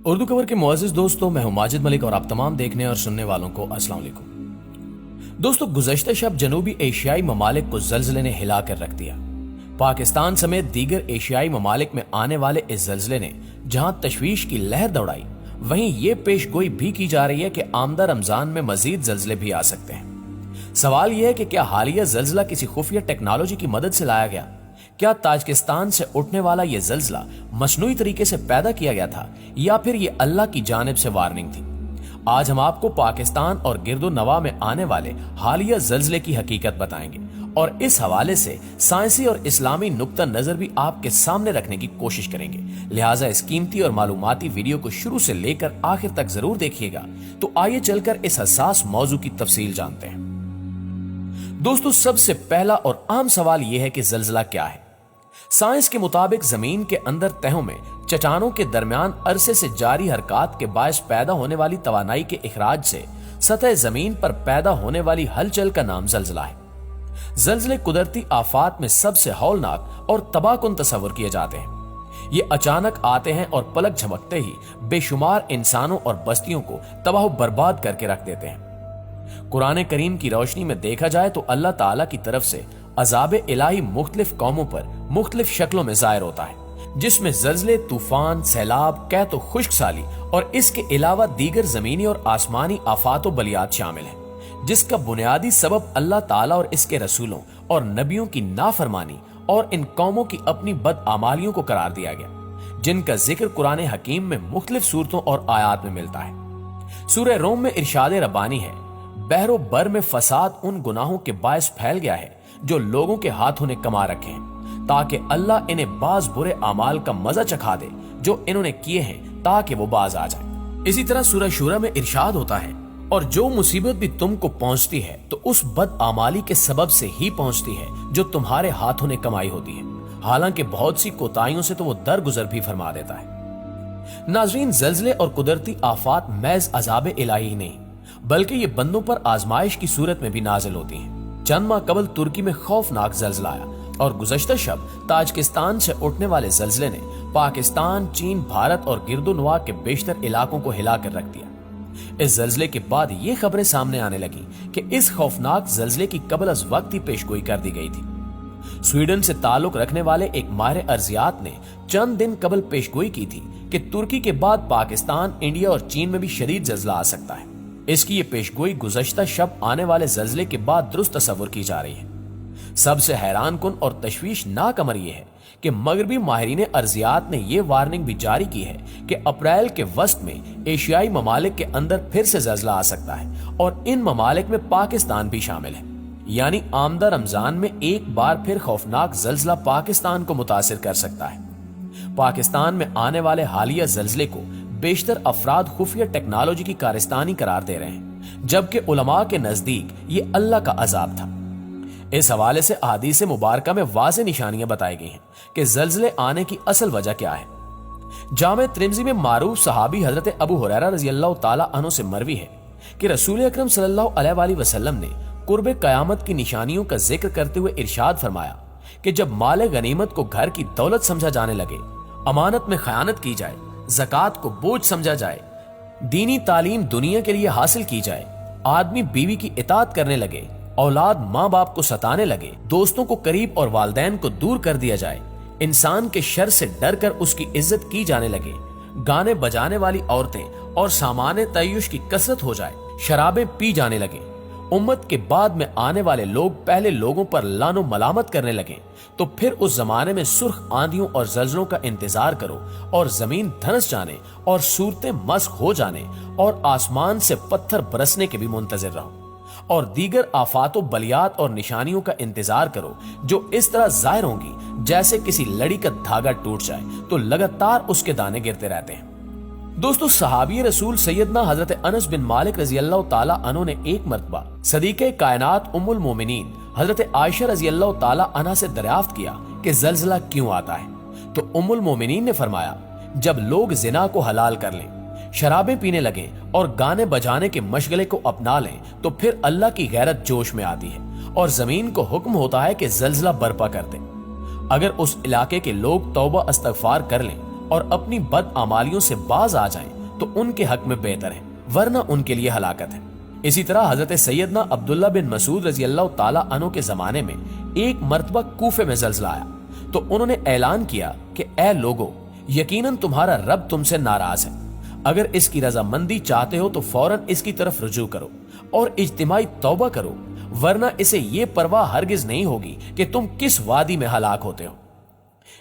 اردو کور کے معزز دوستوں، میں ہوں ماجد ملک اور آپ تمام دیکھنے اور سننے والوں کو السلام علیکم۔ دوستو، گزشتہ شب جنوبی ایشیائی ممالک کو زلزلے نے ہلا کر رکھ دیا۔ پاکستان سمیت دیگر ایشیائی ممالک میں آنے والے اس زلزلے نے جہاں تشویش کی لہر دوڑائی، وہیں یہ پیش گوئی بھی کی جا رہی ہے کہ آمدہ رمضان میں مزید زلزلے بھی آ سکتے ہیں۔ سوال یہ ہے کہ کیا حالیہ زلزلہ کسی خفیہ ٹیکنالوجی کی مدد سے لایا گیا؟ کیا تاجکستان سے اٹھنے والا یہ زلزلہ مصنوعی طریقے سے پیدا کیا گیا تھا یا پھر یہ اللہ کی جانب سے وارننگ تھی؟ آج ہم آپ کو پاکستان اور گرد و نواح میں آنے والے حالیہ زلزلے کی حقیقت بتائیں گے اور اس حوالے سے سائنسی اور اسلامی نقطہ نظر بھی آپ کے سامنے رکھنے کی کوشش کریں گے۔ لہٰذا اس قیمتی اور معلوماتی ویڈیو کو شروع سے لے کر آخر تک ضرور دیکھیے گا۔ تو آئیے چل کر اس حساس موضوع کی تفصیل جانتے ہیں۔ دوستو، سب سے پہلا اور عام سوال یہ ہے کہ زلزلہ کیا ہے؟ سائنس کے مطابق زمین کے اندر تہوں میں چٹانوں کے درمیان عرصے سے جاری حرکات کے باعث پیدا ہونے والی توانائی کے اخراج سے سطح زمین پر پیدا ہونے والی ہلچل کا نام زلزلہ ہے۔ زلزلے قدرتی آفات میں سب سے ہولناک اور تباہ کن تصور کیے جاتے ہیں۔ یہ اچانک آتے ہیں اور پلک جھپکتے ہی بے شمار انسانوں اور بستیوں کو تباہ و برباد کر کے رکھ دیتے ہیں۔ قرآن کریم کی روشنی میں دیکھا جائے تو اللہ تعالیٰ کی طرف سے عذاب الہی مختلف قوموں پر مختلف شکلوں میں ظاہر ہوتا ہے، جس میں زلزلے، طوفان، سیلاب، قحط و خشک سالی اور اس کے علاوہ دیگر زمینی اور آسمانی آفات و بلیات شامل ہیں، جس کا بنیادی سبب اللہ تعالیٰ اور اس کے رسولوں اور نبیوں کی نافرمانی اور ان قوموں کی اپنی بدعمالیوں کو قرار دیا گیا، جن کا ذکر قرآن حکیم میں مختلف صورتوں اور آیات میں ملتا ہے۔ سورہ روم میں ارشاد ربانی ہے، بحر و بر میں فساد ان گناہوں کے باعث پھیل گیا ہے جو لوگوں کے ہاتھوں نے کما رکھے ہیں، تاکہ اللہ انہیں بعض برے اعمال کا مزہ چکھا دے جو انہوں نے کیے ہیں، تاکہ وہ باز آ جائیں۔ اسی طرح سورہ شورى میں ارشاد ہوتا ہے، اور جو مصیبت بھی تم کو پہنچتی ہے تو اس بد اعمالی کے سبب سے ہی پہنچتی ہے جو تمہارے ہاتھوں نے کمائی ہوتی ہے، حالانکہ بہت سی کوتاہیوں سے تو وہ درگزر بھی فرما دیتا ہے۔ ناظرین، زلزلے اور قدرتی آفات محض عذاب الہی ہی نہیں، بلکہ یہ بندوں پر آزمائش کی صورت میں بھی نازل ہوتی ہیں۔ چند ماہ قبل ترکی میں خوفناک زلزلہ آیا اور گزشتہ شب تاجکستان سے اٹھنے والے زلزلے نے پاکستان، چین، بھارت اور گرد و نواح کے بیشتر علاقوں کو ہلا کر رکھ دیا۔ اس زلزلے کے بعد یہ خبریں سامنے آنے لگیں کہ اس خوفناک زلزلے کی قبل از وقت ہی پیش گوئی کر دی گئی تھی۔ سویڈن سے تعلق رکھنے والے ایک ماہر ارضیات نے چند دن قبل پیش گوئی کی تھی کہ ترکی کے بعد پاکستان، انڈیا اور چین میں بھی شدید زلزلہ آ سکتا ہے۔ اس کی یہ پیش گوئی گزشتہ شب آنے والے زلزلے کے بعد درست تصور کی جا رہی ہے۔ سب سے حیران کن اور تشویشناک امر یہ ہے کہ مغربی ماہرین ارضیات نے یہ وارننگ بھی جاری کی ہے کہ اپریل کے وسط میں ایشیائی ممالک کے اندر پھر سے زلزلہ آ سکتا ہے اور ان ممالک میں پاکستان بھی شامل ہے، یعنی آمدہ رمضان میں ایک بار پھر خوفناک زلزلہ پاکستان کو متاثر کر سکتا ہے۔ پاکستان میں آنے والے حالیہ زلزلے کو بیشتر افراد خفیہ ٹیکنالوجی کی کارستانی قرار دے رہے ہیں، جبکہ علماء کے نزدیک یہ اللہ کا عذاب تھا۔ اس حوالے سے احادیث مبارکہ میں واضح نشانیاں بتائی گئی ہیں کہ زلزلے آنے کی اصل وجہ کیا ہے۔ جامع ترمذی میں معروف صحابی حضرت ابو ہریرہ رضی اللہ تعالیٰ عنہ سے مروی ہے کہ رسول اکرم صلی اللہ علیہ وآلہ وسلم نے قرب قیامت کی نشانیوں کا ذکر کرتے ہوئے ارشاد فرمایا کہ جب مال غنیمت کو گھر کی دولت سمجھا جانے لگے، امانت میں خیانت کی جائے، زکوٰۃ کو بوجھ سمجھا جائے، دینی تعلیم دنیا کے لیے حاصل کی جائے، آدمی بیوی کی اطاعت کرنے لگے، اولاد ماں باپ کو ستانے لگے، دوستوں کو قریب اور والدین کو دور کر دیا جائے، انسان کے شر سے ڈر کر اس کی عزت کی جانے لگے، گانے بجانے والی عورتیں اور سامان تعیش کی کثرت ہو جائے، شرابیں پی جانے لگے، امت کے بعد میں آنے والے لوگ پہلے لوگوں پر لعن و ملامت کرنے لگے، تو پھر اس زمانے میں سرخ آندھیوں اور زلزلوں کا انتظار کرو اور زمین دھنس جانے اور صورتیں مسخ ہو جانے اور آسمان سے پتھر برسنے کے بھی منتظر رہو، اور دیگر آفات و بلیات اور نشانیوں کا انتظار کرو جو اس طرح ظاہر ہوں گی جیسے کسی لڑی کا دھاگا ٹوٹ جائے تو لگاتار اس کے دانے گرتے رہتے ہیں۔ دوستو، صحابی رسول سیدنا حضرت انس بن مالک رضی اللہ تعالیٰ عنہ نے ایک مرتبہ صدیقہ کائنات ام المومنین حضرت عائشہ رضی اللہ تعالیٰ عنہ سے دریافت کیا کہ زلزلہ کیوں آتا ہے، تو ام المومنین نے فرمایا، جب لوگ زنا کو حلال کر لیں، شرابیں پینے لگیں اور گانے بجانے کے مشغلے کو اپنا لیں، تو پھر اللہ کی غیرت جوش میں آتی ہے اور زمین کو حکم ہوتا ہے کہ زلزلہ برپا کر دیں۔ اگر اس علاقے کے لوگ توبہ استغفار کر لیں اور اپنی بد اعمالیوں سے باز آ جائیں تو ان کے حق میں بہتر ہے، ورنہ ان کے لیے ہلاکت ہے۔ اسی طرح حضرت سیدنا عبداللہ بن مسعود رضی اللہ تعالیٰ عنہ کے زمانے میں ایک مرتبہ کوفے میں زلزلہ آیا تو انہوں نے اعلان کیا کہ اے لوگو، یقیناً تمہارا رب تم سے ناراض ہے، اگر اس کی رضامندی چاہتے ہو تو فوراً اس کی طرف رجوع کرو اور اجتماعی توبہ کرو، ورنہ اسے یہ پرواہ ہرگز نہیں ہوگی کہ تم کس وادی میں ہلاک ہوتے ہو۔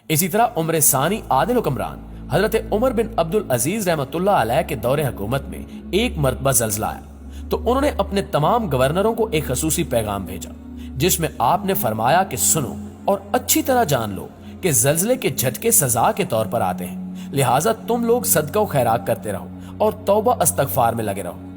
اسی طرح عمر ثانی عادل حکمران حضرت عمر بن عبدالعزیز رحمۃ اللہ علیہ کے دور حکومت میں ایک مرتبہ زلزلہ آیا تو انہوں نے اپنے تمام گورنروں کو ایک خصوصی پیغام بھیجا، جس میں آپ نے فرمایا کہ سنو اور اچھی طرح جان لو کہ زلزلے کے جھٹکے سزا کے طور پر آتے ہیں، لہٰذا تم لوگ صدقہ و خیرات کرتے رہو اور توبہ استغفار میں لگے رہو،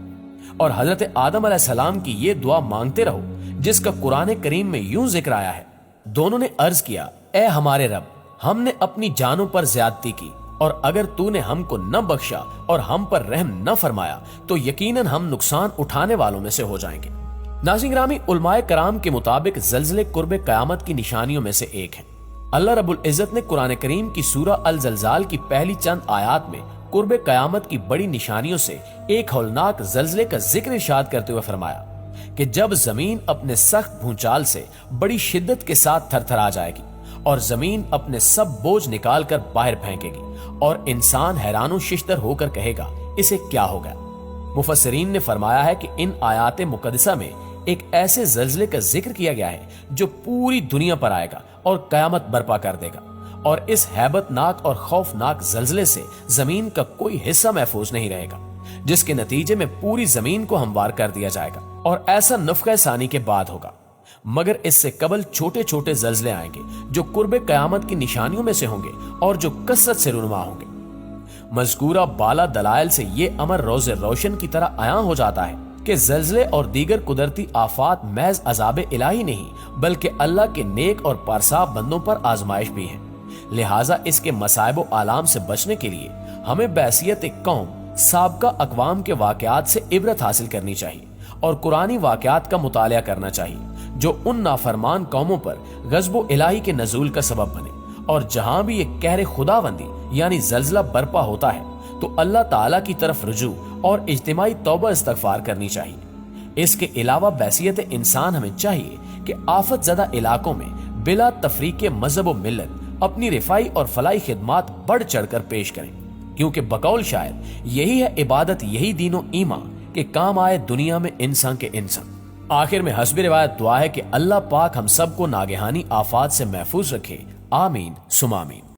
اور حضرت آدم علیہ السلام کی یہ دعا مانگتے رہو جس کا قرآن کریم میں یوں ذکر آیا ہے۔ دونوں نے عرض کیا، اے ہمارے رب، ہم نے اپنی جانوں پر زیادتی کی، اور اگر تو نے ہم کو نہ بخشا اور ہم پر رحم نہ فرمایا تو یقیناً ہم نقصان اٹھانے والوں میں سے ہو جائیں گے۔ ناظرین گرامی، علماء کرام کے مطابق زلزلے قرب قیامت کی نشانیوں میں سے ایک ہیں۔ اللہ رب العزت نے قرآن کریم کی سورہ الزلزال کی پہلی چند آیات میں قرب قیامت کی بڑی نشانیوں سے ایک ہولناک زلزلے کا ذکر ارشاد کرتے ہوئے فرمایا کہ جب زمین اپنے سخت بھونچال سے بڑی شدت کے ساتھ تھر تھرا جائے گی اور زمین اپنے سب بوجھ نکال کر باہر پھینکے گی اور انسان حیران و ششدر ہو کر کہے گا اسے کیا ہو گیا۔ مفسرین نے فرمایا ہے کہ ان آیات مقدسہ میں ایک ایسے زلزلے کا ذکر کیا گیا ہے جو پوری دنیا پر آئے گا اور قیامت برپا کر دے گا، اور اس ہیبت ناک اور خوفناک زلزلے سے زمین کا کوئی حصہ محفوظ نہیں رہے گا، جس کے نتیجے میں پوری زمین کو ہموار کر دیا جائے گا، اور ایسا نفخہ ثانی کے بعد ہوگا۔ مگر اس سے قبل چھوٹے چھوٹے زلزلے آئیں گے جو قرب قیامت کی نشانیوں میں سے ہوں گے اور جو کثرت سے رونما ہوں گے۔ مذکورہ بالا دلائل سے یہ امر روز روشن کی طرح عیاں ہو جاتا ہے کہ زلزلے اور دیگر قدرتی آفات محض عذاب الہی نہیں بلکہ اللہ کے نیک اور پارسا بندوں پر آزمائش بھی ہیں، لہٰذا اس کے مصائب و آلام سے بچنے کے لیے ہمیں بحیثیت ایک قوم سابقہ اقوام کے واقعات سے عبرت حاصل کرنی چاہیے اور قرآنی واقعات کا مطالعہ کرنا چاہیے جو ان نافرمان قوموں پر غضب و الہی کے نزول کا سبب بنے، اور جہاں بھی یہ قہر خداوندی یعنی زلزلہ برپا ہوتا ہے تو اللہ تعالیٰ کی طرف رجوع اور اجتماعی توبہ استغفار کرنی چاہیے۔ اس کے علاوہ بحیثیت انسان ہمیں چاہیے کہ آفت زدہ علاقوں میں بلا تفریق مذہب و ملت اپنی رفائی اور فلاحی خدمات بڑھ چڑھ کر پیش کریں، کیونکہ بقول شاعر یہی ہے عبادت، یہی دین و ایمان کہ کام آئے دنیا میں انسان کے انسان۔ آخر میں حسب روایت دعا ہے کہ اللہ پاک ہم سب کو ناگہانی آفات سے محفوظ رکھے، آمین ثم آمین۔